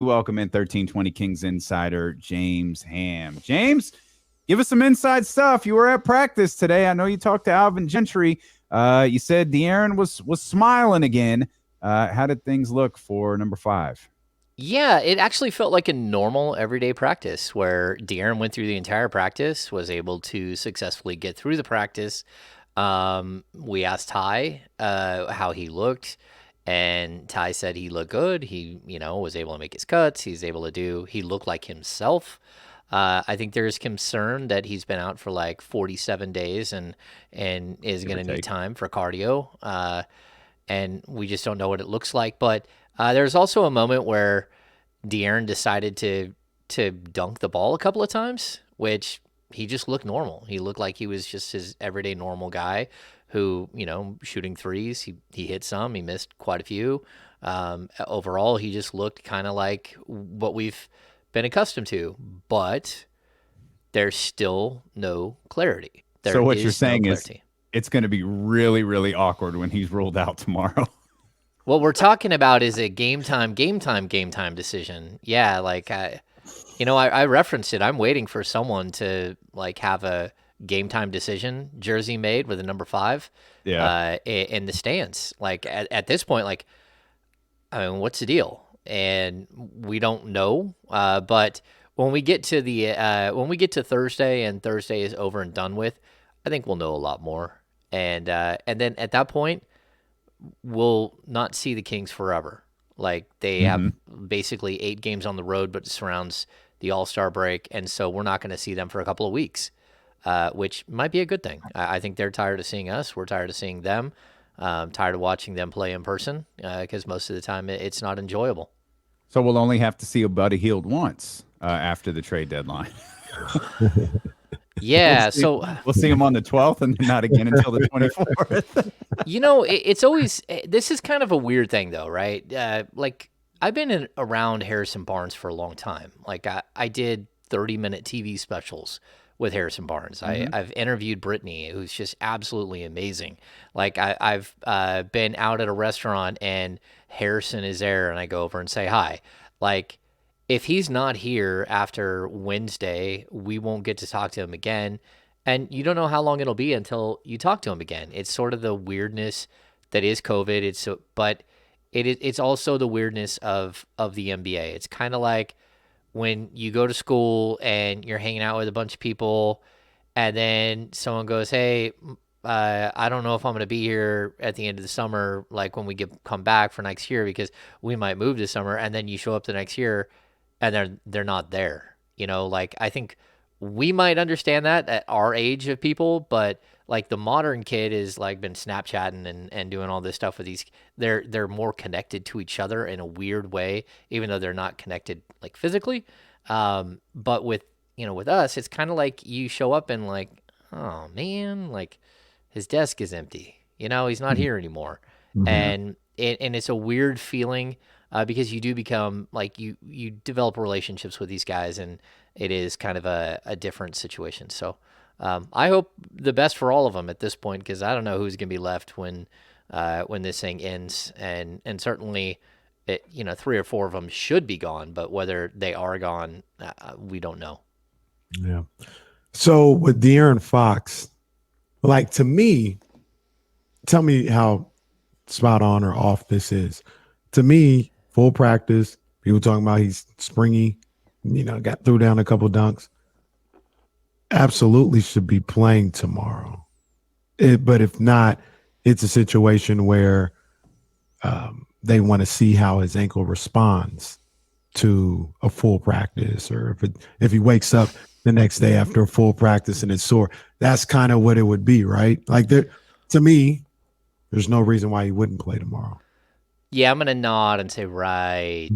welcome in 1320 Kings insider James Ham. James, give us some inside stuff. You were at practice today. I know you talked to Alvin Gentry. You said De'Aaron was smiling again. How did things look for number 5? Yeah, it actually felt like a normal everyday practice where De'Aaron went through the entire practice, was able to successfully get through the practice. We asked Ty how he looked, and Ty said he looked good. He, was able to make his cuts. He looked like himself. I think there's concern that he's been out for like 47 days and is Give going or to need take. time for cardio. And we just don't know what it looks like. But there's also a moment where De'Aaron decided to dunk the ball a couple of times, which he just looked normal. He looked like he was just his everyday normal guy who, shooting threes. He hit some, he missed quite a few. Overall, he just looked kind of like what we've been accustomed to, but there's still no clarity. So There what you're is no saying is clarity. it's going to be really, really awkward when he's ruled out tomorrow. What we're talking about is a game time decision. Yeah, like I referenced it. I'm waiting for someone to like have a game time decision jersey made with a number 5 Yeah. in the stands. Like at this point, like I mean, what's the deal? And we don't know. But when we get to Thursday and Thursday is over and done with, I think we'll know a lot more. And then at that point, we'll not see the Kings forever. Like they have Hmm. basically 8 games on the road, but it surrounds the All Star break, and so we're not going to see them for a couple of weeks, which might be a good thing. I think they're tired of seeing us. We're tired of seeing them. Tired of watching them play in person because most of the time it's not enjoyable. So we'll only have to see a Buddy Hield once after the trade deadline. we'll Yeah, see. so We'll see him on the 12th, and then not again until the 24th. it's always this is kind of a weird thing though, right? Like I've been around Harrison Barnes for a long time. Like I did 30-minute TV specials with Harrison Barnes. Hmm. I've interviewed Brittany, who's just absolutely amazing. Like I've been out at a restaurant and Harrison is there, and I go over and say hi. Like if he's not here after Wednesday, we won't get to talk to him again. And you don't know how long it'll be until you talk to him again. It's sort of the weirdness that is COVID. But it's also the weirdness of the NBA. It's kind of like when you go to school and you're hanging out with a bunch of people, and then someone goes, "Hey, I don't know if I'm going to be here at the end of the summer, like when we come back for next year, because we might move this summer." And then you show up the next year, and they're not there. Like I think we might understand that at our age of people, but like the modern kid is like been Snapchatting and doing all this stuff with these. They're more connected to each other in a weird way, even though they're not connected like physically. But with us, it's kind of like you show up and like, oh man, like his desk is empty. He's not here anymore, Mhm. and it's a weird feeling because you do become like you develop relationships with these guys, and it is kind of a different situation. So I hope the best for all of them at this point because I don't know who's going to be left when this thing ends, and certainly. 3 or 4 of them should be gone, but whether they are gone, we don't know. Yeah. So with De'Aaron Fox, like to me, tell me how spot on or off this is. To me, full practice, people talking about he's springy, got threw down a couple dunks. Absolutely should be playing tomorrow. But if not, it's a situation where they want to see how his ankle responds to a full practice, or if he wakes up the next day after a full practice and it's sore. That's kind of what it would be, right? Like to me, there's no reason why he wouldn't play tomorrow. Yeah, I'm gonna nod and say right.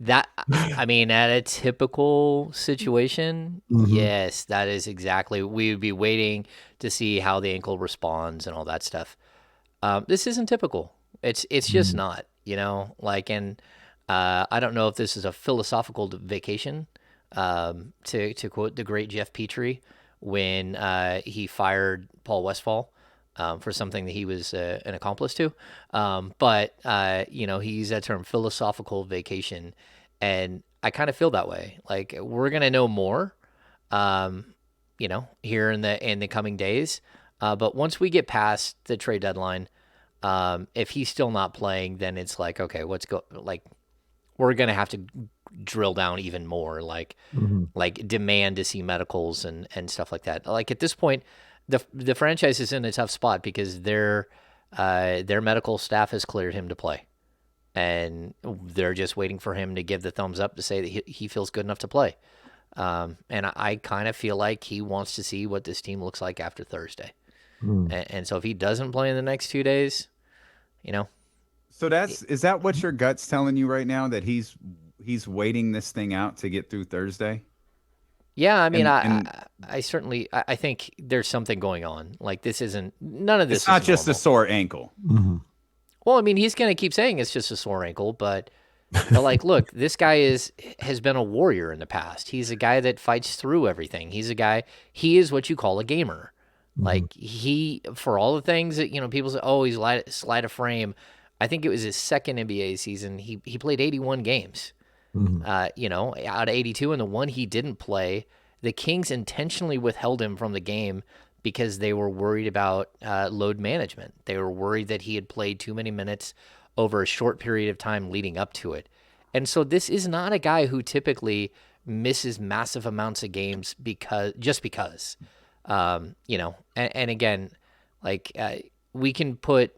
That I mean, at a typical situation, Mm-hmm. yes, that is exactly. We would be waiting to see how the ankle responds and all that stuff. This isn't typical. It's just Mm-hmm. not. Like, and I don't know if this is a philosophical vacation. To quote the great Jeff Petrie when he fired Paul Westphal. for something that he was an accomplice to. But you know, he used that term philosophical vacation, and I kind of feel that way. Like we're gonna know more, um, you know, here in the coming days. But once we get past the trade deadline, if he's still not playing, then it's like, okay, like we're gonna have to drill down even more, like demand to see medicals and stuff like that. Like at this point, the franchise is in a tough spot because their medical staff has cleared him to play, and they're just waiting for him to give the thumbs up to say that he feels good enough to play. And I kind of feel like he wants to see what this team looks like after Thursday. And so if he doesn't play in the next 2 days, you know. So is that what your gut's telling you right now, that he's waiting this thing out to get through Thursday? Yeah, I mean, And I certainly I think there's something going on. Like none of this. It's not is just a normal. sore ankle. Well, I mean, he's going to keep saying it's just a sore ankle, but like, look, this guy has been a warrior in the past. He's a guy that fights through everything. He is what you call a gamer. Like for all the things that, you know, people say, oh, he's slight of frame. I think it was his second NBA season. He played 81 games, you know, out of 82. And the one he didn't play, the Kings intentionally withheld him from the game because they were worried about load management. They were worried that he had played too many minutes over a short period of time leading up to it. And so this is not a guy who typically misses massive amounts of games because, you know, and again, like we can put,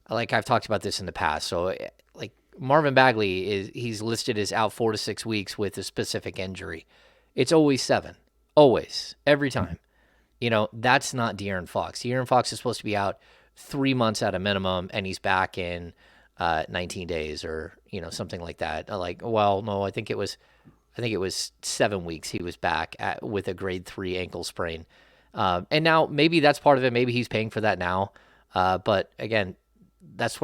like I've talked about this in the past. So like Marvin Bagley he's listed as out 4 to 6 weeks with a specific injury. It's always 7, always, every time. You know, that's not De'Aaron Fox. De'Aaron Fox is supposed to be out 3 months at a minimum, and he's back in 19 days or, you know, something like that. Like, well, no, I think it was 7 weeks he was back with a grade 3 ankle sprain. And now maybe that's part of it. Maybe he's paying for that now. But again, that's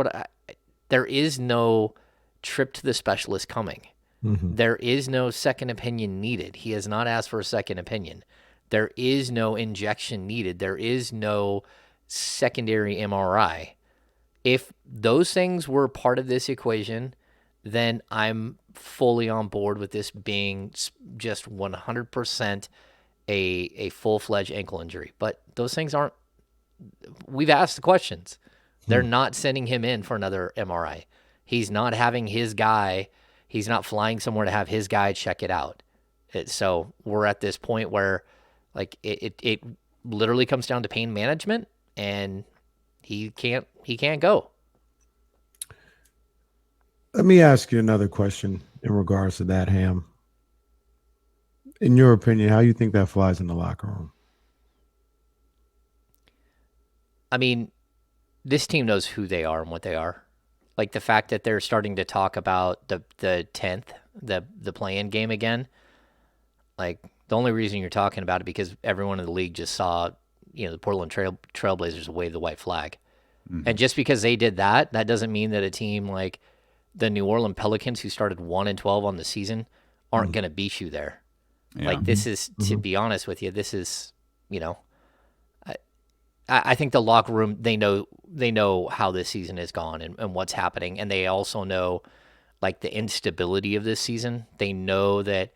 there is no trip to the specialist coming. There is no second opinion needed. He has not asked for a second opinion. There is no injection needed. There is no secondary MRI. If those things were part of this equation, then I'm fully on board with this being just 100% a full-fledged ankle injury. But those things aren't. We've asked the questions. They're not sending him in for another MRI. He's not having his guy. He's not flying somewhere to have his guy check it out. So we're at this point where, like, it literally comes down to pain management, and he can't go. Let me ask you another question in regards to that, Ham. In your opinion, how you think that flies in the locker room? I mean, this team knows who they are and what they are. Like the fact that they're starting to talk about the 10th, the play-in game again. Like the only reason you're talking about it because everyone in the league just saw, you know, the Portland Trailblazers wave the white flag. And just because they did that, that doesn't mean that a team like the New Orleans Pelicans, who started 1-12 on the season, aren't going to beat you there. Yeah. Like this is, to be honest with you, this is, you know, I think the locker room, they know how this season has gone and what's happening. And they also know like the instability of this season. They know that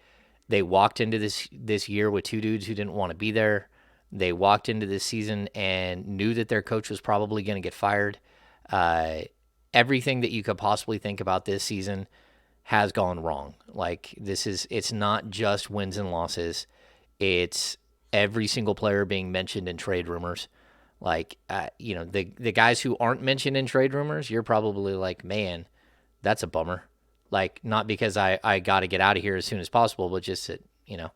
they walked into this year with 2 dudes who didn't want to be there. They walked into this season and knew that their coach was probably going to get fired. Everything that you could possibly think about this season has gone wrong. Like it's not just wins and losses. It's every single player being mentioned in trade rumors. Like, you know, the guys who aren't mentioned in trade rumors, you're probably like, man, that's a bummer. Like, not because I got to get out of here as soon as possible, but just that, you know,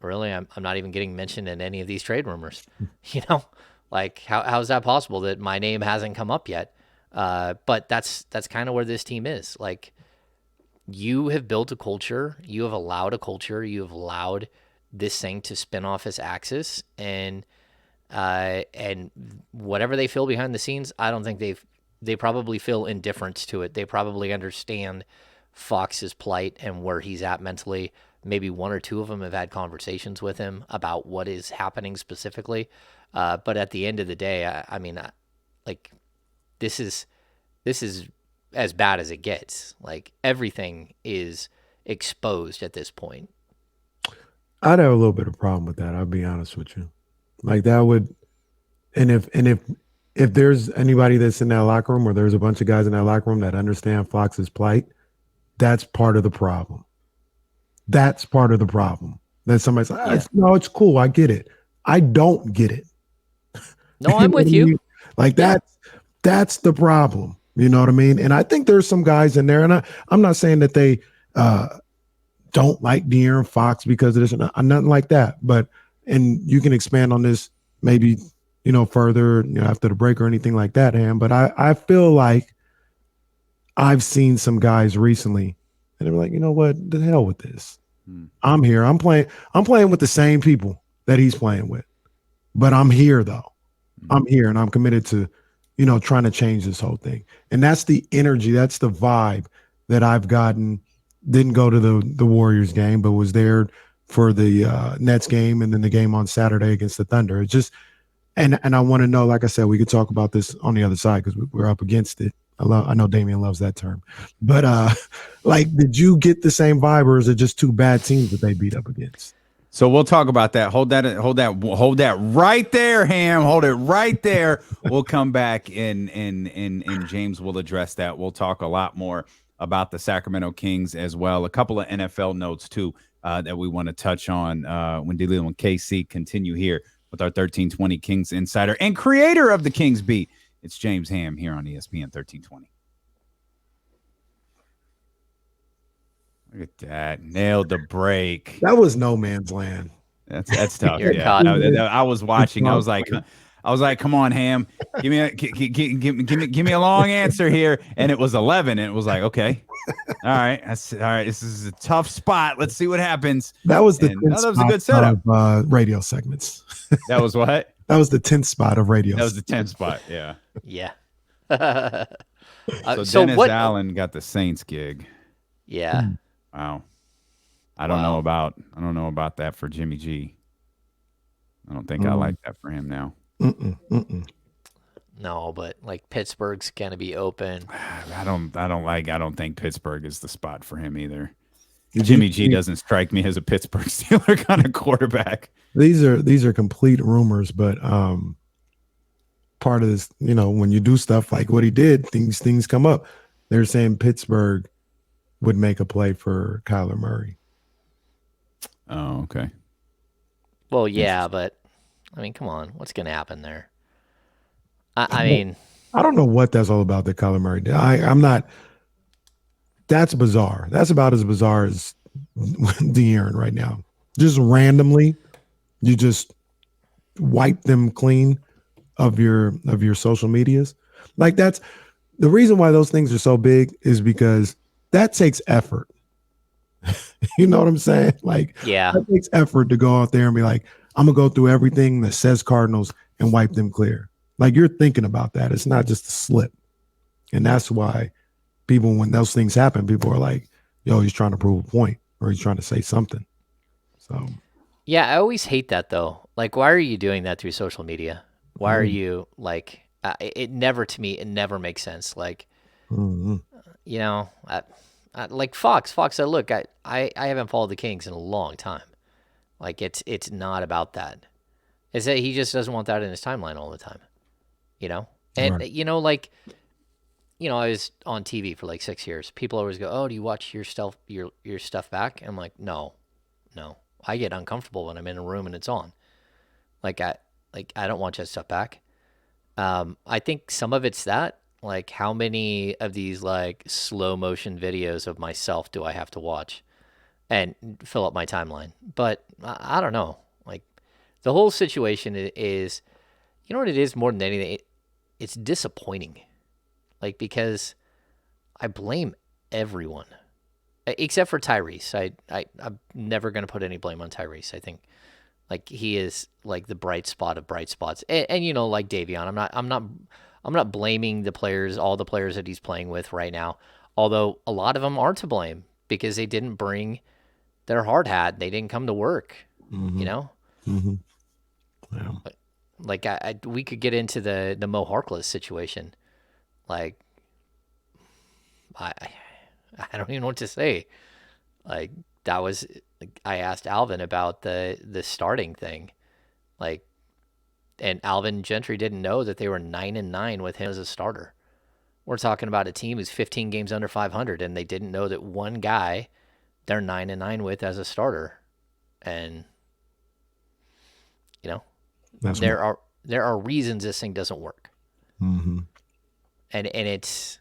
really, I'm not even getting mentioned in any of these trade rumors. You know, like how is that possible that my name hasn't come up yet? But that's kind of where this team is. Like, you have built a culture, you have allowed a culture, you have allowed this thing to spin off its axis, and whatever they feel behind the scenes, I don't think they probably feel indifference to it. They probably understand Fox's plight and where he's at mentally. Maybe 1 or 2 of them have had conversations with him about what is happening specifically. But at the end of the day, I mean, like this is as bad as it gets. Like everything is exposed at this point. I'd have a little bit of problem with that. I'll be honest with you. Like that would, and if there's anybody that's in that locker room, or there's a bunch of guys in that locker room that understand Fox's plight, that's part of the problem. That's part of the problem. That somebody's like, no, it's cool. I get it. I don't get it. No, I'm with you. Like that's the problem. You know what I mean? And I think there's some guys in there, and I'm not saying that they don't like De'Aaron Fox because of this, nothing like that. But, and you can expand on this maybe, further, after the break or anything like that, Ham. But I feel like I've seen some guys recently and they're like, you know what, the hell with this. I'm here. I'm playing with the same people that he's playing with. But I'm here though. I'm here and I'm committed to, trying to change this whole thing. And that's the energy, that's the vibe that I've gotten. Didn't go to the Warriors game, but was there for the Nets game and then the game on Saturday against the Thunder. It's just, and I want to know, like I said, we could talk about this on the other side because we're up against it. I know Damian loves that term, but like, did you get the same vibe, or is it just two bad teams that they beat up against? So we'll talk about that. Hold that right there, Ham. Hold it right there. We'll come back and James will address that. We'll talk a lot more about the Sacramento Kings as well. A couple of NFL notes too that we want to touch on when dealing with KC. Continue here with our 1320 Kings insider and creator of the Kings Beat. It's James Ham here on ESPN 1320. Look at that. Nailed the break. That was no man's land. That's tough. Yeah. I was watching. I was like, come on, Ham. Give me a long answer here. And it was 11. And it was like, okay. All right. All right. This is a tough spot. Let's see what happens. That was the that was a good setup. Of, radio segments. That was what? That was the 10th spot of radio. That was the 10th spot. Yeah. Yeah. So Dennis Allen got the Saints gig. Yeah. Wow. I don't know about that for Jimmy G. I don't think I like that for him now. No, but like Pittsburgh's gonna be open. I don't think Pittsburgh is the spot for him either. Jimmy G doesn't strike me as a Pittsburgh Steeler kind of quarterback. These are complete rumors, but part of this, when you do stuff like what he did, things come up. They're saying Pittsburgh would make a play for Kyler Murray. Oh, okay. Well, yeah, but I mean, come on, what's going to happen there? I mean, I don't know what that's all about that Kyler Murray did. I'm not. That's bizarre. That's about as bizarre as De'Aaron right now. Just randomly, you just wipe them clean of your social medias. Like, that's the reason why those things are so big, is because that takes effort. You know what I'm saying? Like, yeah, it takes effort to go out there and be like, I'm gonna go through everything that says Cardinals and wipe them clear. Like, you're thinking about that. It's not just a slip. And that's why people, when those things happen, people are like, yo, he's trying to prove a point, or he's trying to say something. So yeah, I always hate that though. Like, why are you doing that through social media? Why are you like, it never makes sense. Like, like Fox said, look, I haven't followed the Kings in a long time. Like, it's not about that. It's that he just doesn't want that in his timeline all the time, And right. I was on TV for like 6 years. People always go, "Oh, do you watch your stuff back?" I'm like, no. I get uncomfortable when I'm in a room and it's on. I don't watch that stuff back. I think some of it's that. Like, how many of these like slow motion videos of myself do I have to watch and fill up my timeline? But I don't know. Like, the whole situation is, you know what it is more than anything? It's disappointing. Like, because I blame everyone except for Tyrese. I'm never going to put any blame on Tyrese. I think like he is like the bright spot of bright spots. And like Davion, I'm not blaming all the players that he's playing with right now. Although a lot of them are to blame because they didn't bring their hard hat. They didn't come to work, Mm-hmm. Yeah. Like we could get into the Mo Harkless situation. Like I I don't even know what to say. Like that was I asked Alvin about the starting thing. Like and Alvin Gentry didn't know that they were 9-9 with him as a starter. We're talking about a team who's 15 games under 500, and they didn't know that one guy they're 9-9 with as a starter. And you know, there are reasons this thing doesn't work. Mm-hmm. And it's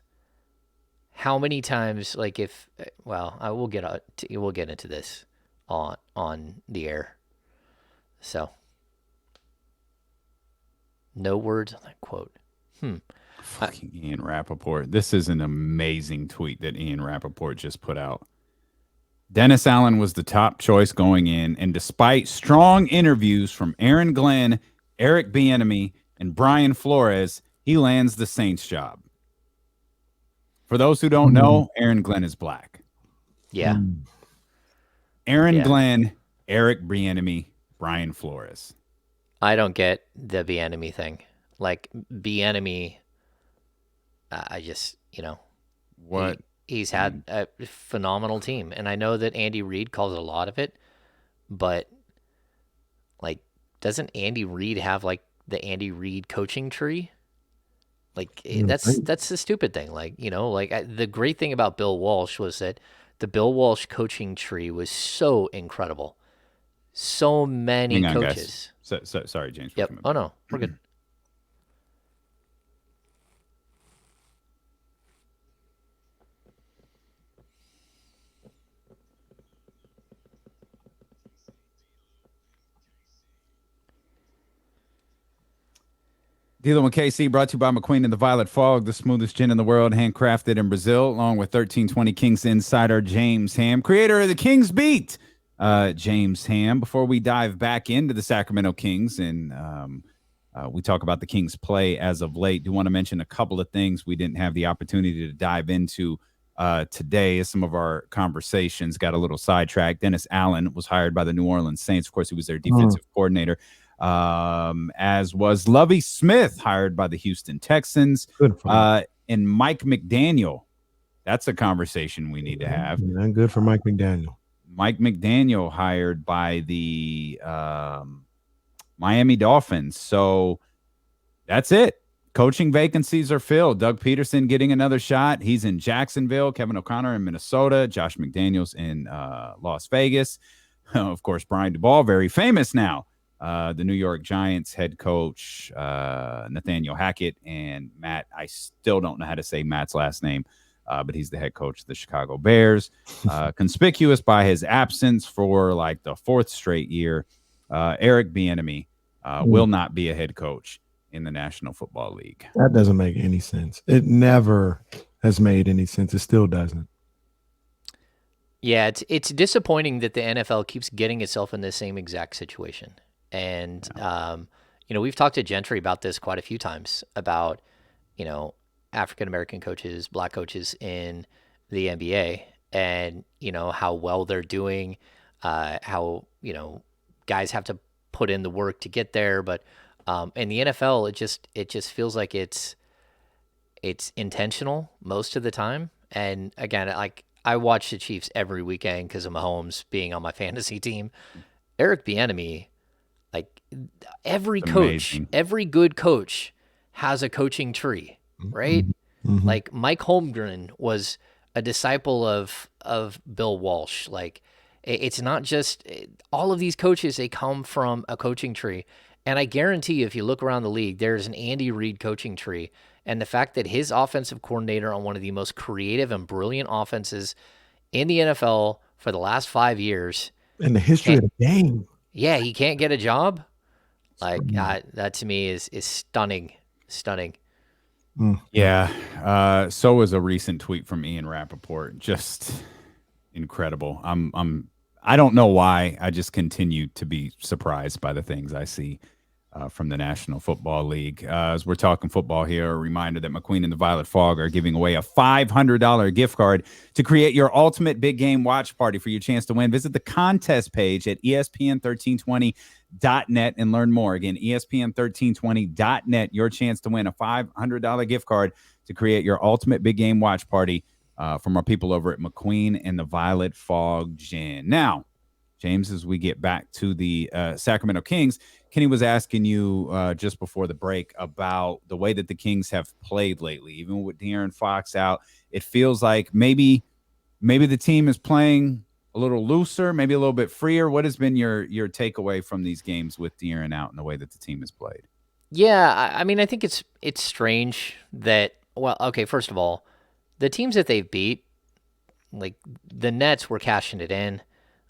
how many times, like if well, we'll get into this on the air. So no words on that quote. Fucking Ian Rappaport. This is an amazing tweet that Ian Rappaport just put out. Dennis Allen was the top choice going in, and despite strong interviews from Aaron Glenn, Eric Bieniemy, and Brian Flores, he lands the Saints job. For those who don't know, Aaron Glenn is black. Yeah. Aaron Glenn, Eric Bieniemy, Brian Flores. I don't get the Bieniemy thing. Like Bieniemy, I just what he's had a phenomenal team, and I know that Andy Reid calls a lot of it, but like, doesn't Andy Reid have like the Andy Reid coaching tree? Like that's the stupid thing. Like the great thing about Bill Walsh was that the Bill Walsh coaching tree was so incredible. So many Hang on, coaches. Guys. So, sorry, James. Yep. Oh no, we're good. Dealing with KC, brought to you by McQueen and the Violet Fog, the smoothest gin in the world, handcrafted in Brazil, along with 1320 Kings insider James Ham, creator of the Kings Beat. James Ham. Before we dive back into the Sacramento Kings and we talk about the Kings' play as of late, do want to mention a couple of things we didn't have the opportunity to dive into today. As some of our conversations got a little sidetracked. Dennis Allen was hired by the New Orleans Saints. Of course, he was their defensive coordinator. As was Lovie Smith, hired by the Houston Texans. Good for and Mike McDaniel. That's a conversation we need to have. Yeah, good for Mike McDaniel. Mike McDaniel hired by the Miami Dolphins. So that's it. Coaching vacancies are filled. Doug Peterson getting another shot. He's in Jacksonville. Kevin O'Connor in Minnesota. Josh McDaniels in Las Vegas. Of course, Brian Daboll, very famous now. The New York Giants head coach, Nathaniel Hackett, and Matt. I still don't know how to say Matt's last name, but he's the head coach of the Chicago Bears. Conspicuous by his absence for like the fourth straight year, Eric Bieniemy will not be a head coach in the National Football League. That doesn't make any sense. It never has made any sense. It still doesn't. Yeah, it's disappointing that the NFL keeps getting itself in the same exact situation. And, we've talked to Gentry about this quite a few times about, African-American coaches, black coaches in the NBA and, how well they're doing, how, guys have to put in the work to get there. But in the NFL, it just feels like it's intentional most of the time. And again, like I watch the Chiefs every weekend because of Mahomes being on my fantasy team. Eric Bieniemy, like every coach, every good coach has a coaching tree, right? Mm-hmm. Like Mike Holmgren was a disciple of Bill Walsh. Like it's not just all of these coaches, they come from a coaching tree. And I guarantee you, if you look around the league, there's an Andy Reid coaching tree. And the fact that his offensive coordinator on one of the most creative and brilliant offenses in the NFL for the last 5 years. In the history of the game. Yeah, he can't get a job. Like that to me is stunning. Yeah. So was a recent tweet from Ian Rappaport. Just incredible. I don't know why. I just continue to be surprised by the things I see. from the National Football League. As we're talking football here, a reminder that McQueen and the Violet Fog are giving away a $500 gift card to create your ultimate big game watch party for your chance to win. Visit the contest page at ESPN1320.net and learn more. Again, ESPN1320.net, your chance to win a $500 gift card to create your ultimate big game watch party from our people over at McQueen and the Violet Fog Gin. Now, James, as we get back to the Sacramento Kings, Kenny was asking you just before the break about the way that the Kings have played lately. Even with De'Aaron Fox out, it feels like maybe the team is playing a little looser, maybe a little bit freer. What has been your takeaway from these games with De'Aaron out and the way that the team has played? Yeah, I mean, I think it's strange that, well, okay, first of all, the teams that they've beat, like the Nets were cashing it in.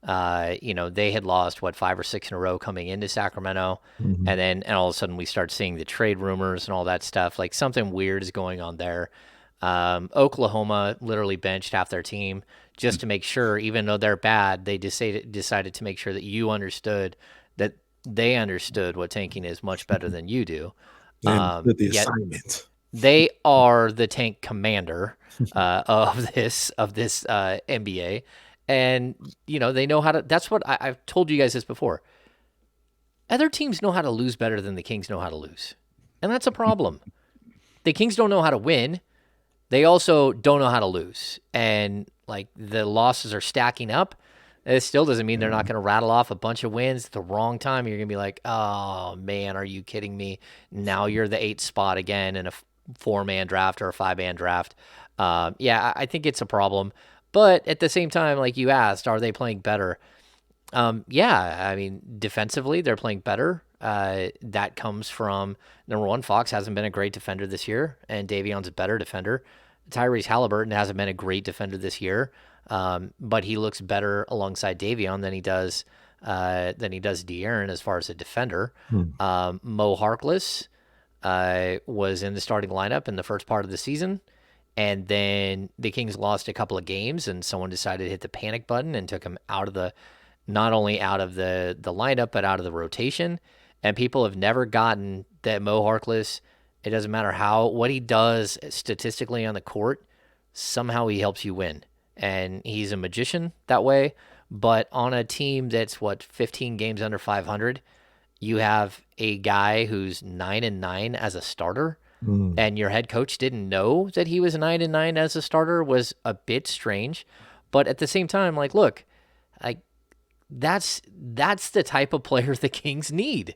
They had lost 5 or 6 in a row coming into Sacramento, and all of a sudden we start seeing the trade rumors and all that stuff. Like something weird is going on there. Oklahoma literally benched half their team just to make sure, even though they're bad, they decided to make sure that you understood that they understood what tanking is much better than you do. The assignment. They are the tank commander of this NBA. And, they know how to – that's what I've told you guys this before. Other teams know how to lose better than the Kings know how to lose. And that's a problem. The Kings don't know how to win. They also don't know how to lose. And, the losses are stacking up. It still doesn't mean they're not going to rattle off a bunch of wins at the wrong time. You're going to be like, oh, man, are you kidding me? Now you're the 8th spot again in a 4-man draft or a 5-man draft. I think it's a problem. But at the same time, like you asked, are they playing better? I mean, defensively, they're playing better. That comes from, number one, Fox hasn't been a great defender this year, and Davion's a better defender. Tyrese Halliburton hasn't been a great defender this year, but he looks better alongside Davion than he does De'Aaron as far as a defender. Mo Harkless was in the starting lineup in the first part of the season. And then the Kings lost a couple of games, and someone decided to hit the panic button and took him out of not only out of the lineup, but out of the rotation. And people have never gotten that Mo Harkless, it doesn't matter what he does statistically on the court, somehow he helps you win. And he's a magician that way. But on a team that's 15 games under 500, you have a guy who's 9-9 as a starter. And your head coach didn't know that he was 9-9 as a starter was a bit strange. But at the same time, look, that's the type of player the Kings need.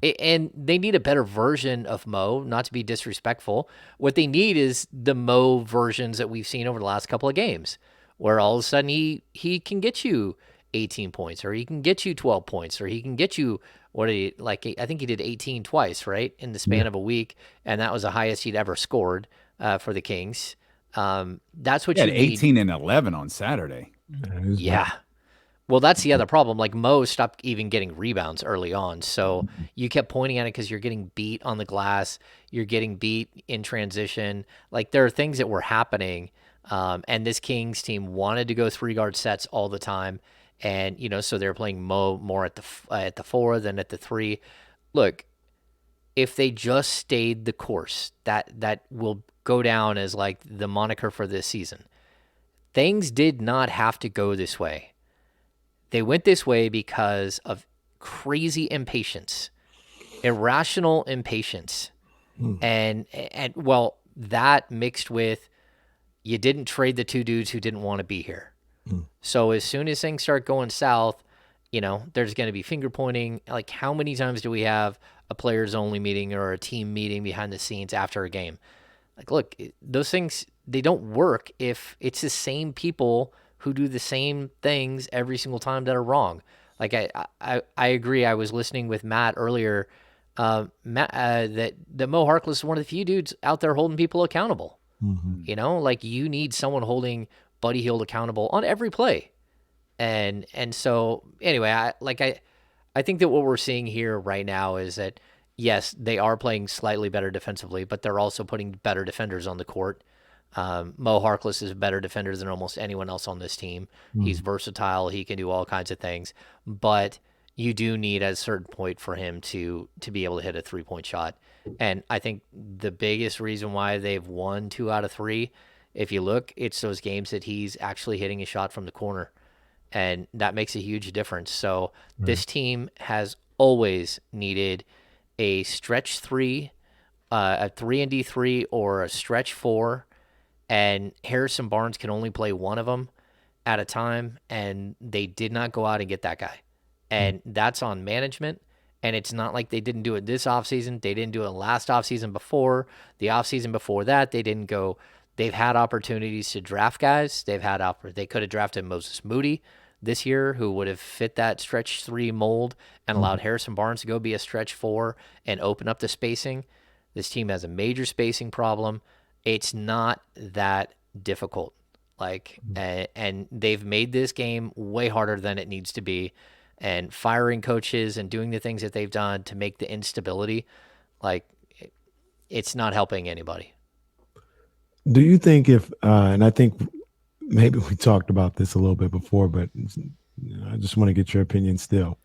And they need a better version of Mo, not to be disrespectful. What they need is the Mo versions that we've seen over the last couple of games, where all of a sudden he can get you 18 points, or he can get you 12 points, or he can get you I think he did 18 twice, right, in the span of a week, and that was the highest he'd ever scored for the Kings. That's what you need. 18 and 11 on Saturday. Yeah. Well, that's the other problem. Mo stopped even getting rebounds early on, so you kept pointing at it because you're getting beat on the glass, you're getting beat in transition. There are things that were happening, and this Kings team wanted to go 3-guard sets all the time. And, so they're playing Mo more at the 4 than at the 3. Look, if they just stayed the course, that will go down as the moniker for this season. Things did not have to go this way. They went this way because of crazy impatience, irrational impatience. And that mixed with you didn't trade the 2 dudes who didn't want to be here. So as soon as things start going south, there's going to be finger pointing. How many times do we have a players only meeting or a team meeting behind the scenes after a game? Look, those things, they don't work if it's the same people who do the same things every single time that are wrong. I agree. I was listening with Matt earlier, that Mo Harkless is one of the few dudes out there holding people accountable. You need someone holding Buddy Hield accountable on every play. And so anyway, I think that what we're seeing here right now is that, yes, they are playing slightly better defensively, but they're also putting better defenders on the court. Mo Harkless is a better defender than almost anyone else on this team. He's versatile. He can do all kinds of things. But you do need at a certain point for him to be able to hit a 3-point shot. And I think the biggest reason why they've won 2 out of 3, if you look, it's those games that he's actually hitting a shot from the corner. And that makes a huge difference. So this team has always needed a stretch 3, a 3 and D3, or a stretch 4. And Harrison Barnes can only play one of them at a time. And they did not go out and get that guy. And that's on management. And it's not like they didn't do it this offseason. They didn't do it last offseason before. The offseason before that, they didn't go. They've had opportunities to draft guys. They could have drafted Moses Moody this year, who would have fit that stretch 3 mold and allowed Harrison Barnes to go be a stretch 4 and open up the spacing. This team has a major spacing problem. It's not that difficult. And they've made this game way harder than it needs to be. And firing coaches and doing the things that they've done to make the instability, it's not helping anybody. Do you think and I think maybe we talked about this a little bit before, but I just want to get your opinion still.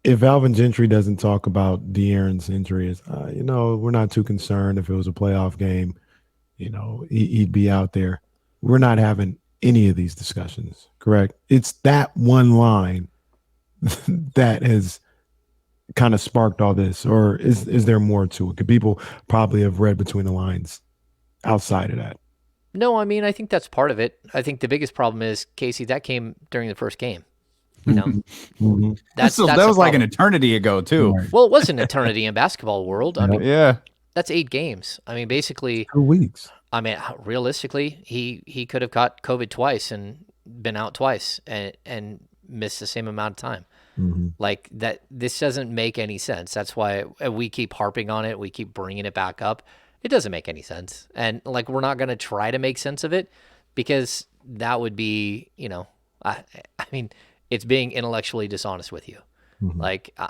If Alvin Gentry doesn't talk about De'Aaron's injury as, we're not too concerned. If it was a playoff game, he'd be out there. We're not having any of these discussions, correct? It's that one line that has kind of sparked all this, or is there more to it? Could people probably have read between the lines outside of that? No, I mean, I think that's part of it. I think the biggest problem is, Casey, that came during the first game. That was like an eternity ago, too. Right. Well, it was an eternity in basketball world. I mean, yeah, that's 8 games. I mean, basically 2 weeks. I mean, realistically, he could have caught COVID twice and been out twice and missed the same amount of time. Like that, this doesn't make any sense. That's why we keep harping on it. We keep bringing it back up. It doesn't make any sense. And we're not going to try to make sense of it, because that would be, I mean, it's being intellectually dishonest with you.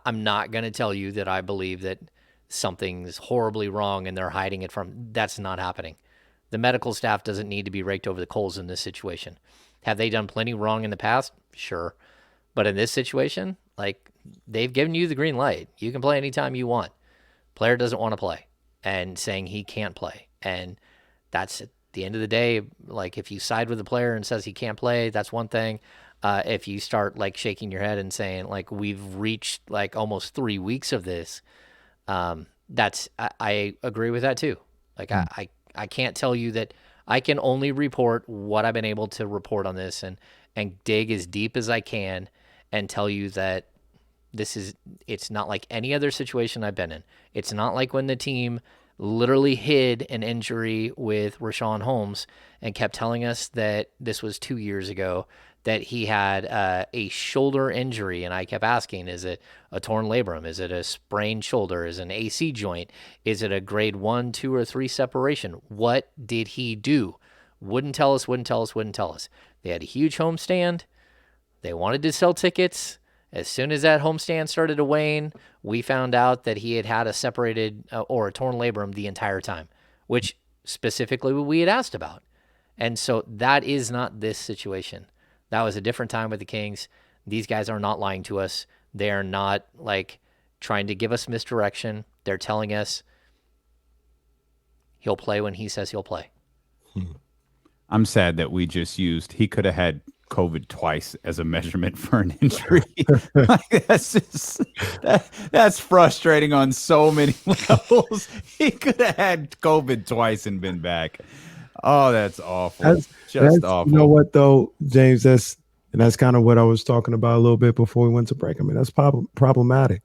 I'm not going to tell you that I believe that something's horribly wrong and they're hiding it from. That's not happening. The medical staff doesn't need to be raked over the coals in this situation. Have they done plenty wrong in the past? Sure. But in this situation, they've given you the green light. You can play anytime you want. Player doesn't want to play and saying he can't play. And that's, at the end of the day, if you side with the player and says he can't play, that's one thing. If you start shaking your head and saying we've reached almost 3 weeks of this, I agree with that too. I can't tell you that. I can only report what I've been able to report on this and dig as deep as I can and tell you that it's not like any other situation I've been in. It's not like when the team literally hid an injury with Rashawn Holmes and kept telling us that this was 2 years ago, that he had a shoulder injury. And I kept asking, is it a torn labrum? Is it a sprained shoulder? Is it an AC joint? Is it a grade 1, 2, or 3 separation? What did he do? Wouldn't tell us. They had a huge homestand. They wanted to sell tickets. As soon as that homestand started to wane, we found out that he had a separated or a torn labrum the entire time, which specifically we had asked about. And so that is not this situation. That was a different time with the Kings. These guys are not lying to us. They are not trying to give us misdirection. They're telling us he'll play when he says he'll play. I'm sad that we just used he could have had COVID twice as a measurement for an injury. That's frustrating on so many levels. He could have had COVID twice and been back. Oh, that's awful. That's awful. You know what, though, James? That's kind of what I was talking about a little bit before we went to break. I mean, that's problematic.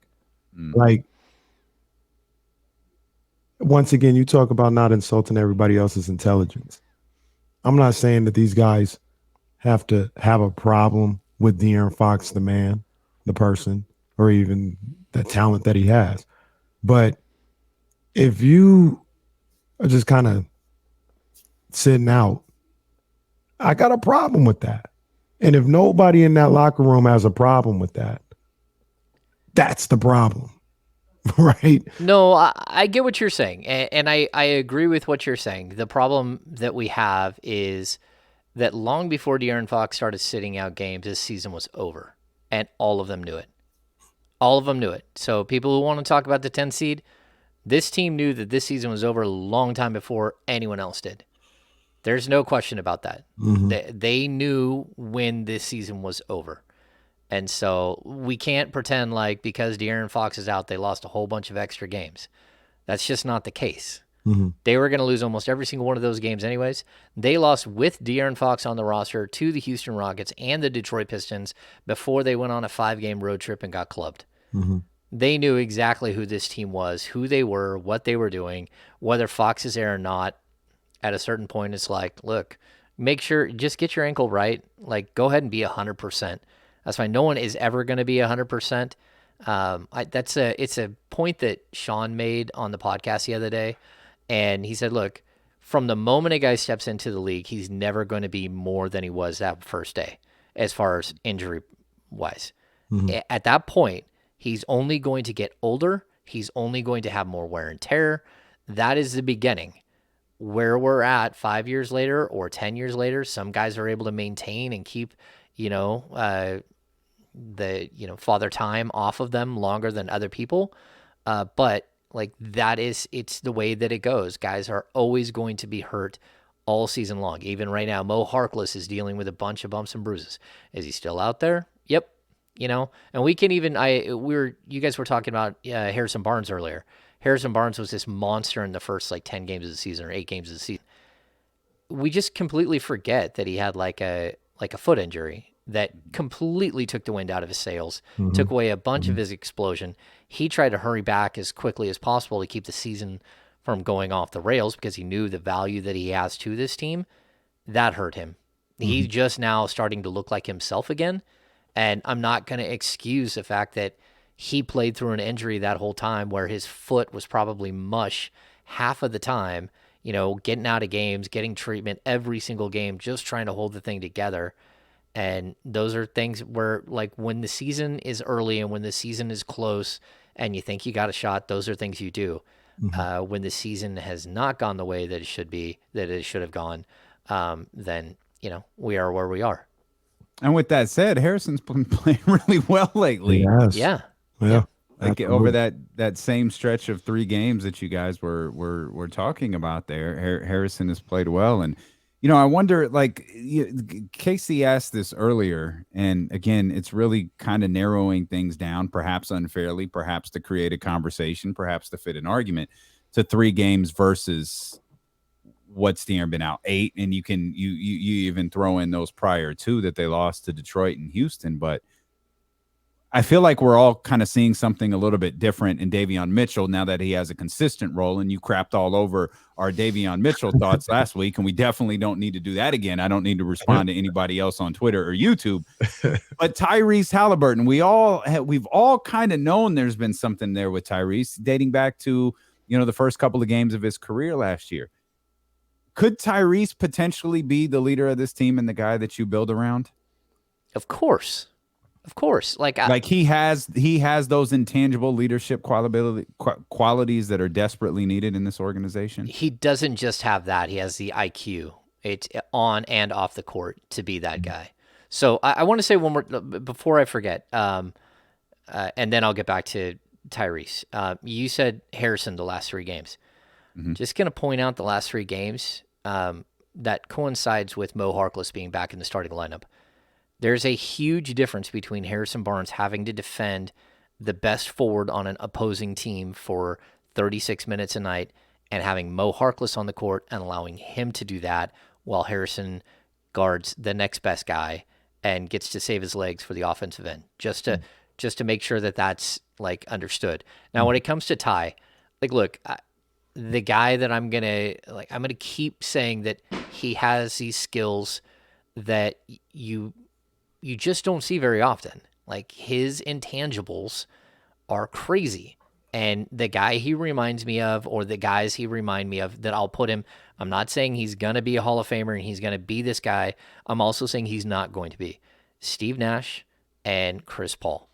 Once again, you talk about not insulting everybody else's intelligence. I'm not saying that these guys have to have a problem with De'Aaron Fox, the man, the person, or even the talent that he has. But if you are just kind of sitting out, I got a problem with that. And if nobody in that locker room has a problem with that, that's the problem, right? No, I get what you're saying. And I agree with what you're saying. The problem that we have is that long before De'Aaron Fox started sitting out games, this season was over. and all of them knew it. All of them knew it. So people who want to talk about the 10th seed, this team knew that this season was over a long time before anyone else did. There's no question about that. They knew when this season was over. And so we can't pretend like because De'Aaron Fox is out, they lost a whole bunch of extra games. That's just not the case. They were going to lose almost every single one of those games anyways. They lost with De'Aaron Fox on the roster to the Houston Rockets and the Detroit Pistons before they went on a 5-game road trip and got clubbed. They knew exactly who this team was, who they were, what they were doing, whether Fox is there or not. At a certain point, it's like, look, make sure, just get your ankle right. Like, go ahead and be 100%. That's fine. No one is ever going to be 100%. It's a point that Sean made on the podcast the other day. And he said, look, from the moment a guy steps into the league, he's never going to be more than he was that first day, as far as injury-wise. At that point, he's only going to get older. He's only going to have more wear and tear. That is the beginning. Where we're at 5 years later or 10 years later, some guys are able to maintain and keep, father time off of them longer than other people. But like it's the way that it goes. Guys are always going to be hurt all season long. Even right now, Mo Harkless is dealing with a bunch of bumps and bruises. Is he still out there? Yep. And we can even, you guys were talking about Harrison Barnes earlier. Harrison Barnes was this monster in the first 10 games of the season or 8 games of the season. We just completely forget that he had like a foot injury that completely took the wind out of his sails, took away a bunch of his explosion. He tried to hurry back as quickly as possible to keep the season from going off the rails because he knew the value that he has to this team. That hurt him. He's just now starting to look like himself again. And I'm not going to excuse the fact that he played through an injury that whole time where his foot was probably mush half of the time, getting out of games, getting treatment every single game, just trying to hold the thing together. And those are things where, when the season is early and when the season is close and you think you got a shot, those are things you do. When the season has not gone the way that it should be, that it should have gone, then, we are where we are. And with that said, Harrison's been playing really well lately. Yes. Yeah. Like over that same stretch of 3 games that you guys were talking about there, Harrison has played well. And, I wonder, Casey asked this earlier, and again, it's really kind of narrowing things down, perhaps unfairly, perhaps to create a conversation, perhaps to fit an argument, to 3 games versus what's De'Aaron been out 8, and you even throw in those prior 2 that they lost to Detroit and Houston. But I feel like we're all kind of seeing something a little bit different in Davion Mitchell now that he has a consistent role, and you crapped all over our Davion Mitchell thoughts last week, and we definitely don't need to do that again. I don't need to respond to anybody else on Twitter or YouTube. But Tyrese Halliburton, we've all kind of known there's been something there with Tyrese dating back to, the first couple of games of his career last year. Could Tyrese potentially be the leader of this team and the guy that you build around? Of course. He has those intangible leadership qualities that are desperately needed in this organization. He doesn't just have that. He has the IQ. It's on and off the court to be that guy. So I want to say one more before I forget, and then I'll get back to Tyrese. You said Harrison the last 3 games. Just going to point out the last 3 games that coincides with Mo Harkless being back in the starting lineup. There's a huge difference between Harrison Barnes having to defend the best forward on an opposing team for 36 minutes a night and having Mo Harkless on the court and allowing him to do that while Harrison guards the next best guy and gets to save his legs for the offensive end, just to make sure that that's understood. Now, when it comes to Ty, look, the guy that I'm gonna keep saying that he has these skills that you just don't see very often. His intangibles are crazy. And the guy he reminds me of, or the guys he remind me of that I'll put him, I'm not saying he's going to be a Hall of Famer and he's going to be this guy. I'm also saying he's not going to be. Steve Nash and Chris Paul.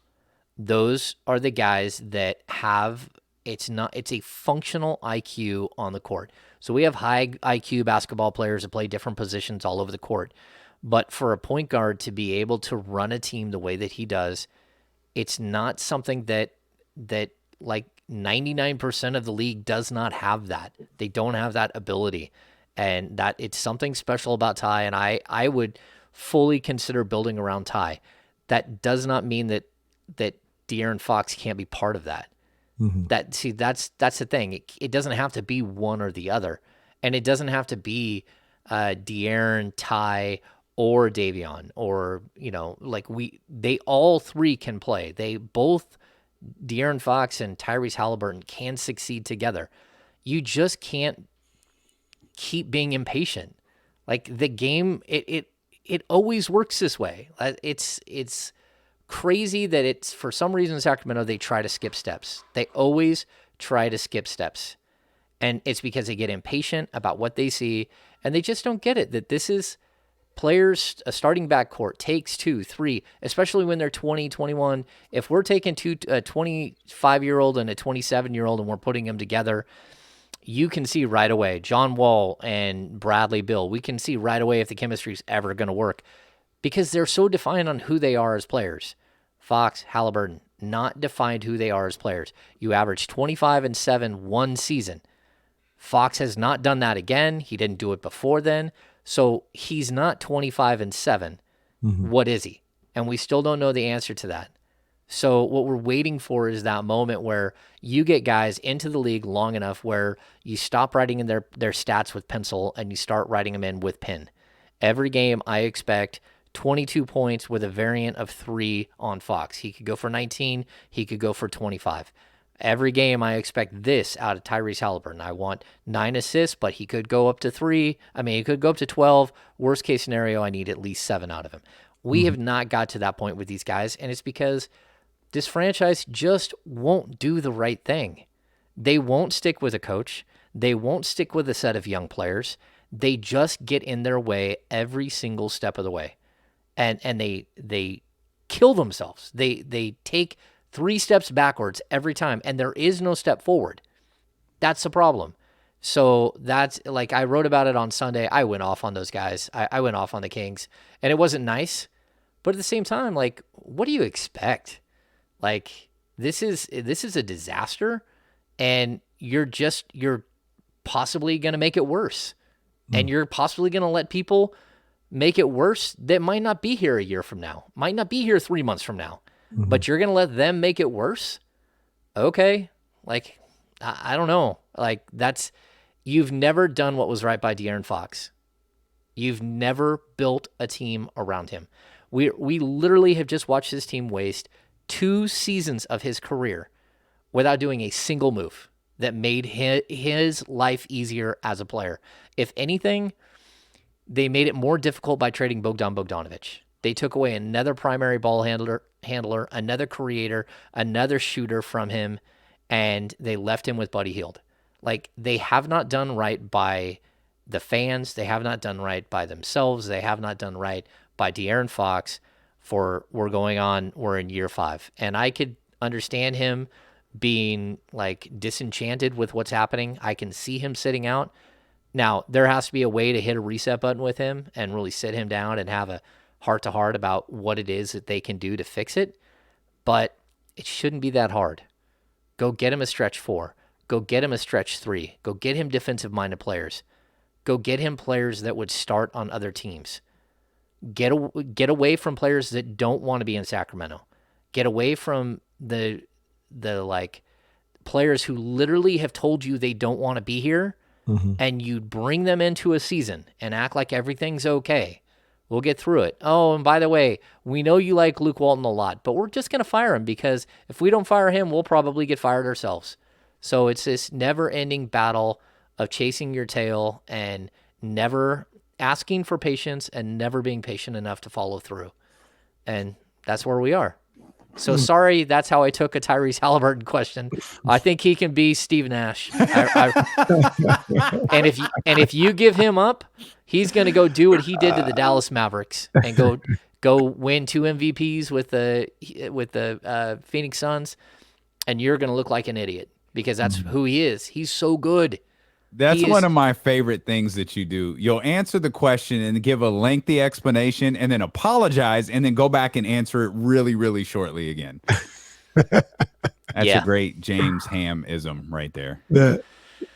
Those are the guys that have, it's a functional IQ on the court. So we have high IQ basketball players that play different positions all over the court. But for a point guard to be able to run a team the way that he does, it's not something that like 99% of the league does not have that. They don't have that ability. And that it's something special about Ty, and I would fully consider building around Ty. That does not mean that De'Aaron Fox can't be part of that. That's the thing. It doesn't have to be one or the other. And it doesn't have to be De'Aaron, Ty, or Davion, or, they all three can play. They both, De'Aaron Fox and Tyrese Halliburton, can succeed together. You just can't keep being impatient. Like, the game, it always works this way. It's crazy that it's, for some reason in Sacramento, they try to skip steps. They always try to skip steps. And it's because they get impatient about what they see, and they just don't get it, that this is players, a starting backcourt takes 2, 3, especially when they're 20, 21. If we're taking a 25-year-old and a 27-year-old and we're putting them together, you can see right away, John Wall and Bradley Beal, we can see right away if the chemistry's ever going to work, because they're so defined on who they are as players. Fox, Halliburton, not defined who they are as players. You average 25 and 7 one season. Fox has not done that again. He didn't do it before then. So he's not 25 and 7. What is he? And we still don't know the answer to that. So what we're waiting for is that moment where you get guys into the league long enough where you stop writing in their stats with pencil and you start writing them in with pen. Every game, I expect 22 points with a variant of 3 on Fox. He could go for 19. He could go for 25. Every game, I expect this out of Tyrese Halliburton. I want 9 assists, but he could go up to 3. He could go up to 12. Worst case scenario, I need at least 7 out of him. We have not got to that point with these guys, and it's because this franchise just won't do the right thing. They won't stick with a coach. They won't stick with a set of young players. They just get in their way every single step of the way. And they kill themselves. They take 3 steps backwards every time, and there is no step forward. That's the problem. So that's, like, I wrote about it on Sunday. I went off on those guys. I went off on the Kings, and it wasn't nice. But at the same time, like, what do you expect? Like, this is a disaster, and you're possibly going to make it worse. And you're possibly going to let people make it worse that might not be here a year from now, might not be here 3 months from now. But you're going to let them make it worse? Okay. Like, I don't know. Like, you've never done what was right by De'Aaron Fox. You've never built a team around him. We literally have just watched this team waste 2 seasons of his career without doing a single move that made his life easier as a player. If anything, they made it more difficult by trading Bogdan Bogdanovic. They took away another primary ball handler, another creator, another shooter from him, and they left him with Buddy Hield. Like, they have not done right by the fans. They have not done right by themselves. They have not done right by De'Aaron Fox. We're in year 5. And I could understand him being, like, disenchanted with what's happening. I can see him sitting out. Now, there has to be a way to hit a reset button with him and really sit him down and have a heart-to-heart about what it is that they can do to fix it. But it shouldn't be that hard. Go get him a stretch 4. Go get him a stretch 3. Go get him defensive-minded players. Go get him players that would start on other teams. Get away from players that don't want to be in Sacramento. Get away from the like players who literally have told you they don't want to be here, and you bring them into a season and act like everything's okay. We'll get through it. Oh, and by the way, we know you like Luke Walton a lot, but we're just going to fire him because if we don't fire him, we'll probably get fired ourselves. So it's this never-ending battle of chasing your tail and never asking for patience and never being patient enough to follow through. And that's where we are. So sorry, that's how I took a Tyrese Halliburton question. I think he can be Steve Nash. And if you give him up, he's going to go do what he did to the Dallas Mavericks and go win 2 MVPs with the Phoenix Suns, and you're going to look like an idiot because that's who he is. He's so good. That's He one is. of my favorite things that you do. You'll answer the question and give a lengthy explanation and then apologize and then go back and answer it really, really shortly again. That's a Yeah. great James Ham-ism right there.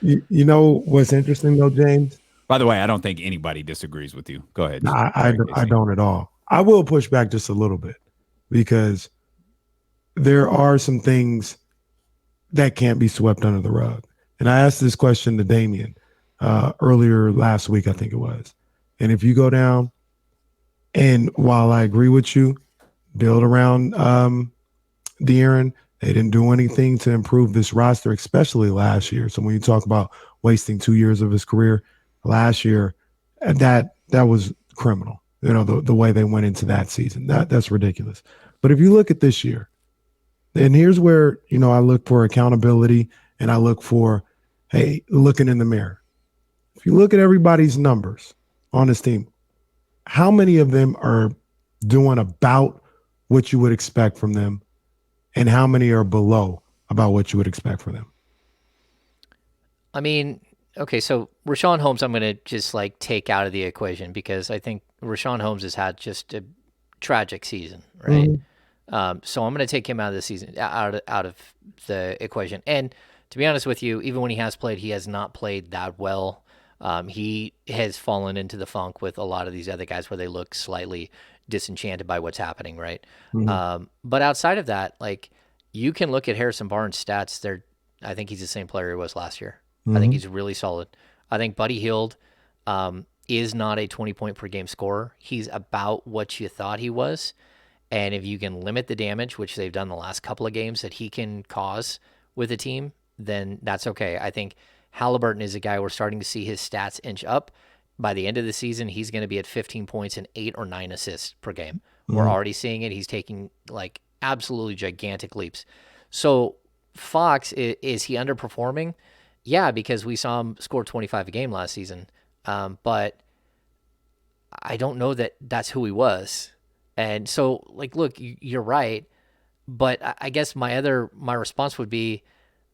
You know what's interesting though, James? By the way, I don't think anybody disagrees with you. Go ahead. No, Sorry, I Casey. don't at all. I will push back just a little bit because there are some things that can't be swept under the rug. And I asked this question to Damien earlier last week, I think it was. And if you go down, and while I agree with you, build around De'Aaron, they didn't do anything to improve this roster, especially last year. So when you talk about wasting 2 years of his career, last year, that was criminal. You know, the way they went into that season. That's ridiculous. But if you look at this year, and here's where, you know, I look for accountability and I look for, hey, looking in the mirror. If you look at everybody's numbers on this team, how many of them are doing about what you would expect from them? And how many are below about what you would expect from them? I mean, okay, so Rashawn Holmes, I'm going to just like take out of the equation because I think Rashawn Holmes has had just a tragic season, right? So I'm going to take him out of the season, out of the equation. And to be honest with you, even when he has played, he has not played that well. He has fallen into the funk with a lot of these other guys where they look slightly disenchanted by what's happening, right? But outside of that, like you can look at Harrison Barnes' stats. I think he's the same player he was last year. I think he's really solid. I think Buddy Hield is not a 20-point per game scorer. He's about what you thought he was. And if you can limit the damage, which they've done the last couple of games that he can cause with a team, then that's okay. I think Halliburton is a guy we're starting to see his stats inch up. By the end of the season, he's going to be at 15 points and 8 or 9 assists per game. We're already seeing it. He's taking like absolutely gigantic leaps. So Fox, is he underperforming? Yeah, because we saw him score 25 a game last season. But I don't know that that's who he was. And so, like, look, you're right. But I guess my response would be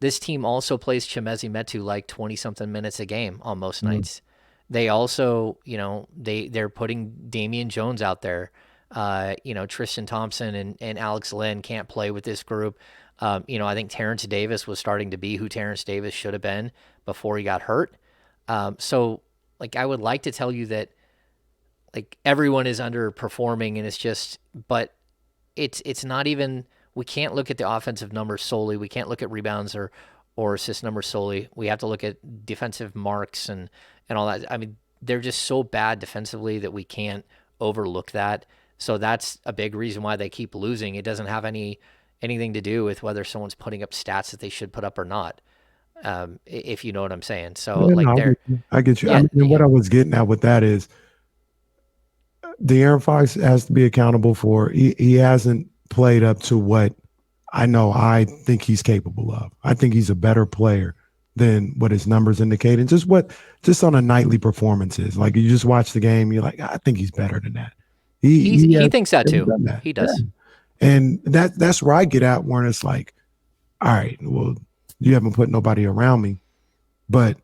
this team also plays Chimezi Metu like 20-something minutes a game on most nights. They also, you know, they're putting Damian Jones out there. You know, Tristan Thompson and Alex Len can't play with this group. You know, I think Terrence Davis was starting to be who Terrence Davis should have been before he got hurt. So, like, I would like to tell you that, like, everyone is underperforming, and it's just, but it's not even. We can't look at the offensive numbers solely. We can't look at rebounds or assist numbers solely. We have to look at defensive marks and all that. I mean, they're just so bad defensively that we can't overlook that. So that's a big reason why they keep losing. It doesn't have anything to do with whether someone's putting up stats that they should put up or not. If you know what I'm saying. So Yeah, like no, I get you. yeah, I mean, what I was getting at with that is De'Aaron Fox has to be accountable for. He hasn't played up to what I think he's capable of. I think he's a better player than what his numbers indicate, and just on a nightly performance is. Like you just watch the game, you're like, I think he's better than that. He thinks that too. done that. He does. Yeah. And that's where I get at, where it's like, all right, well, you haven't put nobody around me, but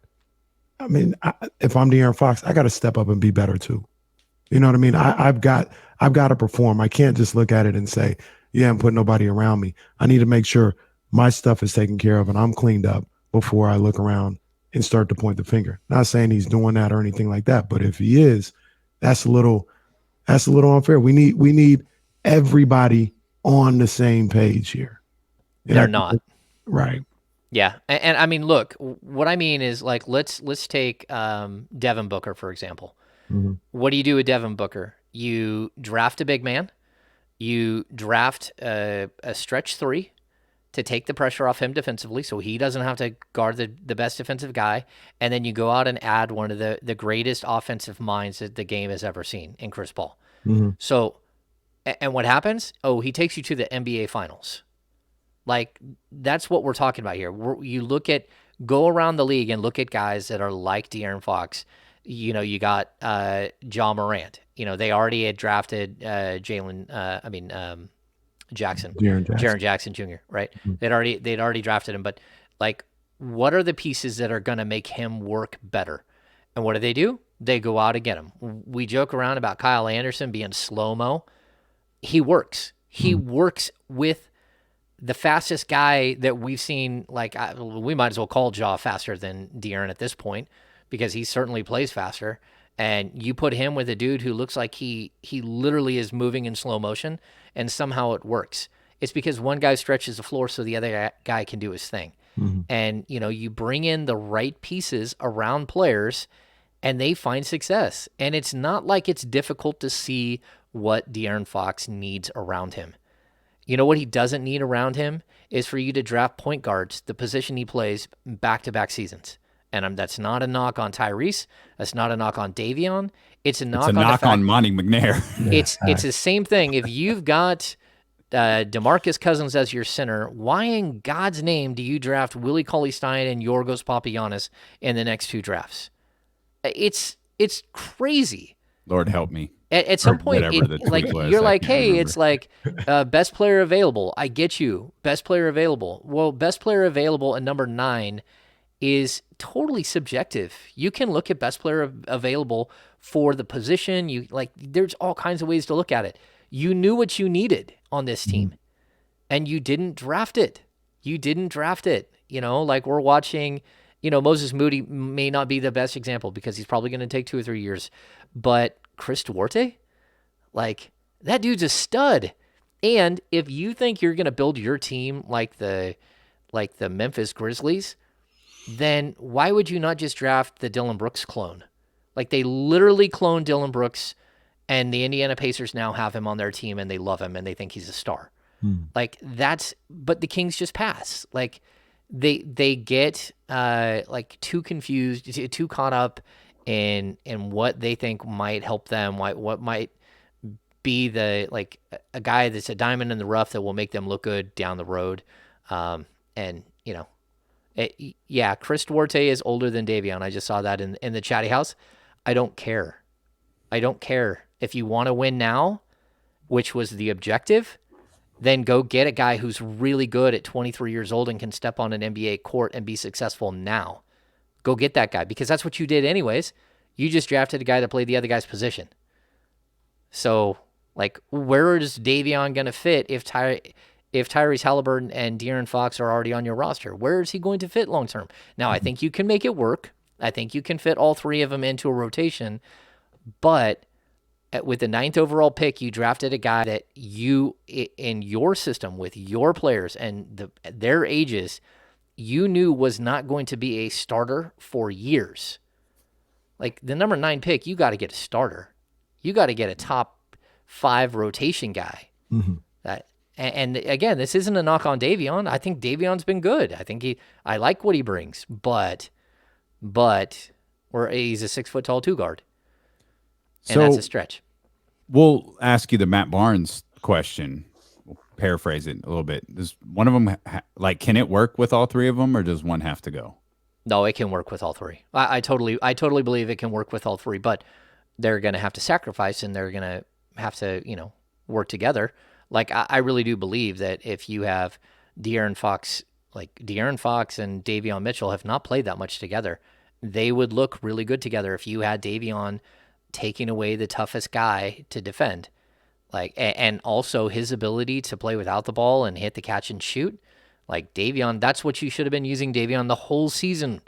I mean, if I'm De'Aaron Fox, I got to step up and be better too. You know what I mean? I've got to perform. I can't just look at it and say, you haven't put nobody around me. I need to make sure my stuff is taken care of and I'm cleaned up before I look around and start to point the finger. Not saying he's doing that or anything like that, but if he is, that's a little unfair. We need everybody on the same page here. And They're not. Right. Yeah, and I mean, look, what I mean is like let's take Devin Booker for example. Mm-hmm. What do you do with Devin Booker? You draft a big man. You draft a stretch 3 to take the pressure off him defensively so he doesn't have to guard the best defensive guy. And then you go out and add one of the greatest offensive minds that the game has ever seen in Chris Paul. Mm-hmm. So, and what happens? Oh, he takes you to the NBA Finals. Like, that's what we're talking about here. Go around the league and look at guys that are like De'Aaron Fox. You know, you got Ja Morant. You know, they already had drafted Jackson. Jaren Jaren Jackson Jr., right? Mm-hmm. They'd already drafted him, but like what are the pieces that are going to make him work better? And what do? They go out and get him. We joke around about Kyle Anderson being slow-mo. He works. He works with the fastest guy that we've seen. Like, we might as well call Jaw faster than De'Aaron at this point because he certainly plays faster. And you put him with a dude who looks like he literally is moving in slow motion, and somehow it works. It's because one guy stretches the floor so the other guy can do his thing. And, you bring in the right pieces around players, and they find success. And it's not like it's difficult to see what De'Aaron Fox needs around him. You know what he doesn't need around him is for you to draft point guards, the position he plays, back-to-back seasons. And that's not a knock on Tyrese. That's not a knock on Davion. It's a knock on Monty McNair. It's the same thing. If you've got DeMarcus Cousins as your center, why in God's name do you draft Willie Cauley-Stein and Yorgos Papagiannis in the next 2 drafts? It's crazy. Lord help me. At some point, you're like, hey, it's like best player available. I get you. Best player available. Well, best player available at number 9 is totally subjective. You can look at best player available for the position. There's all kinds of ways to look at it. You knew what you needed on this team, and you didn't draft it. We're watching, Moses Moody may not be the best example because he's probably going to take 2 or 3 years, but Chris Duarte, that dude's a stud. And if you think you're going to build your team like the Memphis Grizzlies, then why would you not just draft the Dillon Brooks clone? They literally cloned Dillon Brooks, and the Indiana Pacers now have him on their team, and they love him, and they think he's a star. But the Kings just pass. They get too confused, too caught up in what they think might help them, what might be a guy that's a diamond in the rough that will make them look good down the road. Chris Duarte is older than Davion. I just saw that in the chatty house. I don't care. If you want to win now, which was the objective, then go get a guy who's really good at 23 years old and can step on an NBA court and be successful now. Go get that guy, because that's what you did anyways. You just drafted a guy that played the other guy's position. So, where is Davion going to fit if Tyrese Halliburton and De'Aaron Fox are already on your roster? Where is he going to fit long term? Now, I think you can make it work. I think you can fit all 3 of them into a rotation. But with the 9th overall pick, you drafted a guy that you, in your system with your players and their ages, you knew was not going to be a starter for years. The number 9 pick, you got to get a starter. You got to get a top 5 rotation guy. And again, this isn't a knock on Davion. I think Davion's been good. I like what he brings, but he's a 6-foot-tall 2 guard, and that's a stretch. We'll ask you the Matt Barnes question. We'll paraphrase it a little bit. Does one of them can it work with all 3 of them, or does one have to go? No, it can work with all 3. I totally believe it can work with all 3, but they're going to have to sacrifice, and they're going to have to work together. I really do believe that if you have De'Aaron Fox and Davion Mitchell have not played that much together, they would look really good together if you had Davion taking away the toughest guy to defend. And also his ability to play without the ball and hit the catch and shoot. Davion, that's what you should have been using Davion the whole season.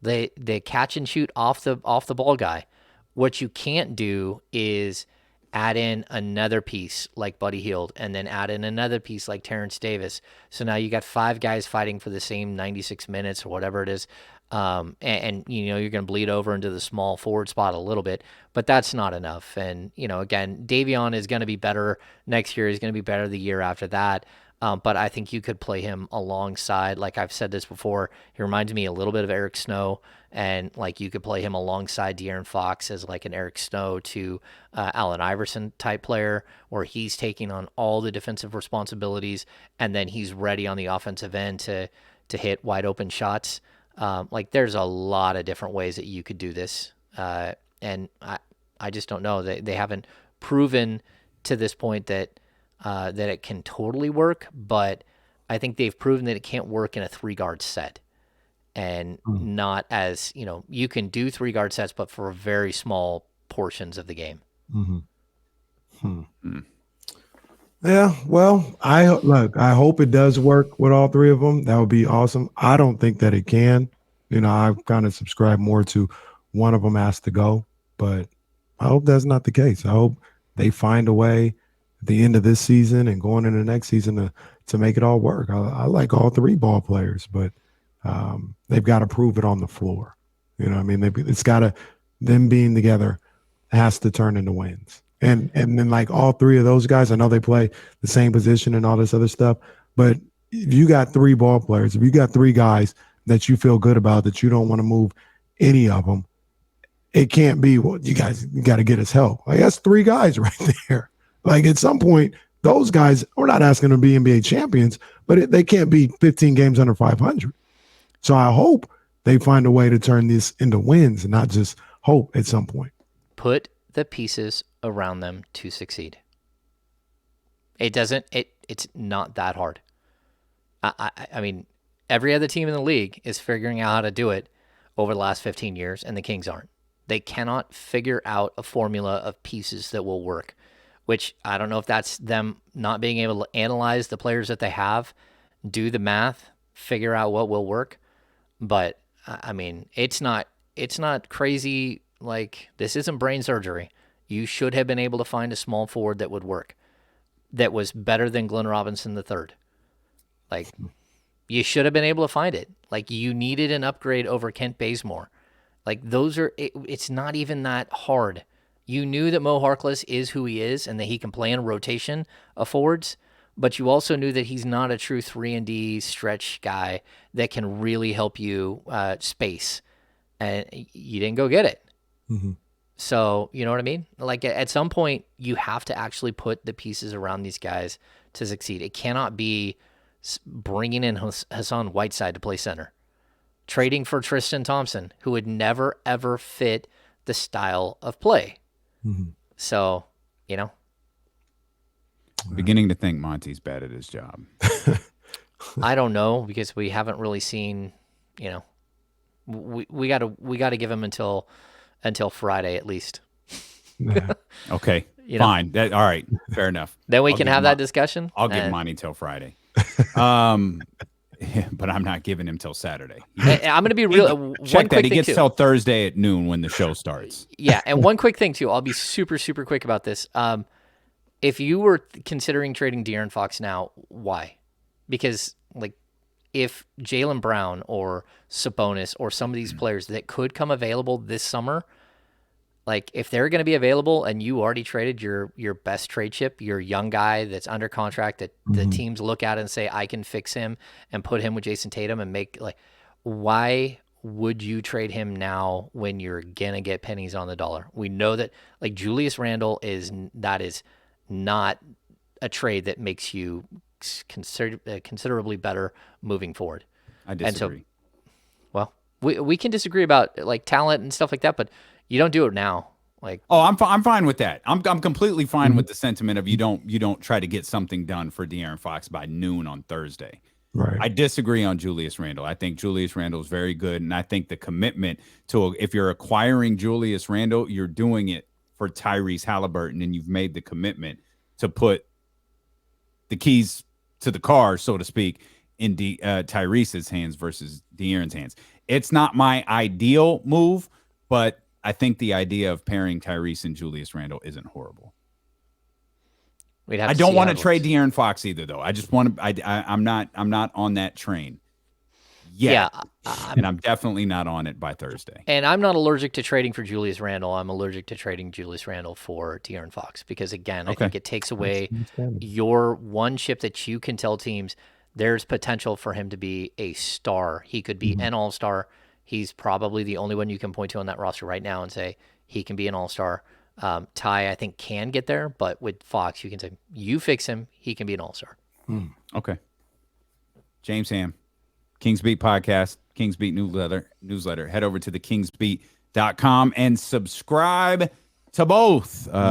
The catch and shoot off the ball guy. What you can't do is add in another piece like Buddy Hield, and then add in another piece like Terrence Davis. So now you got 5 guys fighting for the same 96 minutes or whatever it is. And you're going to bleed over into the small forward spot a little bit, but that's not enough. And, again, Davion is going to be better next year. He's going to be better the year after that. But I think you could play him alongside, like I've said this before, he reminds me a little bit of Eric Snow, and you could play him alongside De'Aaron Fox as an Eric Snow to Allen Iverson type player, where he's taking on all the defensive responsibilities, and then he's ready on the offensive end to hit wide open shots. There's a lot of different ways that you could do this, and I just don't know. They haven't proven to this point that it can totally work, but I think they've proven that it can't work in a 3-guard set. and not as, you can do 3 guard sets, but for very small portions of the game. Yeah, well, I hope it does work with all 3 of them. That would be awesome. I don't think that it can. I kind of subscribe more to one of them has to go, but I hope that's not the case. I hope they find a way at the end of this season and going into the next season to make it all work. I like all 3 ball players, but they've got to prove it on the floor. I mean, it's got to, them being together has to turn into wins. And then like all 3 of those guys, I know they play the same position and all this other stuff, but if you got 3 ball players, if you got 3 guys that you feel good about, that you don't want to move any of them, it can't be, well, you got to get us help. Like, that's 3 guys right there. Like, at some point, those guys, we're not asking them to be NBA champions, but they can't be 15 games under 500. So I hope they find a way to turn this into wins and not just hope at some point. Put the pieces around them to succeed. It's not that hard. I mean, every other team in the league is figuring out how to do it over the last 15 years, and the Kings aren't. They cannot figure out a formula of pieces that will work, which I don't know if that's them not being able to analyze the players that they have, do the math, figure out what will work. But I mean, it's not crazy. Like, this isn't brain surgery. You should have been able to find a small forward that would work, that was better than Glenn Robinson III. Like, you should have been able to find it. Like, you needed an upgrade over Kent Bazemore. Like, it's not even that hard. You knew that Mo Harkless is who he is and that he can play in a rotation of forwards, but you also knew that he's not a true 3-and-D stretch guy that can really help you space. And you didn't go get it. Mm-hmm. So, you know what I mean? Like, at some point, you have to actually put the pieces around these guys to succeed. It cannot be bringing in Hassan Whiteside to play center, trading for Tristan Thompson, who would never, ever fit the style of play. Mm-hmm. So, Beginning to think Monty's bad at his job. I don't know, because we haven't really seen, we got to give him until Friday at least. Yeah. Okay, fine. All right, fair enough. Then we can have that discussion. I'll give Monty till Friday. But I'm not giving him till Saturday. I'm going to be real. Check that. He gets till Thursday at noon when the show starts. Yeah, and one quick thing, too. I'll be super, super quick about this. If you were considering trading De'Aaron Fox now, why? Because, like, if Jaylen Brown or Sabonis or some of these players that could come available this summer, like, if they're going to be available and you already traded your best trade chip, your young guy that's under contract that the teams look at and say, I can fix him and put him with Jason Tatum and make, like, why would you trade him now when you're going to get pennies on the dollar? We know that, like, Julius Randle is not a trade that makes you considerably better moving forward. I disagree. And so, well, we can disagree about, like, talent and stuff like that, but you don't do it now. Like, I'm fine with that. I'm completely fine with the sentiment of you don't try to get something done for De'Aaron Fox by noon on Thursday. Right. I disagree on Julius Randle. I think Julius Randle is very good, and I think the commitment to, if you're acquiring Julius Randle, you're doing it for Tyrese Halliburton, and you've made the commitment to put the keys to the car, so to speak, in Tyrese's hands versus De'Aaron's hands. It's not my ideal move, but I think the idea of pairing Tyrese and Julius Randle isn't horrible. I don't want to trade De'Aaron Fox either, though. I just want to. I'm not on that train yet, and I'm definitely not on it by Thursday. And I'm not allergic to trading for Julius Randle. I'm allergic to trading Julius Randle for De'Aaron Fox because, again, I think it takes away your one chip that you can tell teams there's potential for him to be a star. He could be an all-star. He's probably the only one you can point to on that roster right now and say he can be an all-star. Ty, I think, can get there, but with Fox, you can say, you fix him, he can be an all-star. Okay. James Ham, Kings Beat Podcast, Kings Beat newsletter. Head over to the kingsbeat.com and subscribe to both.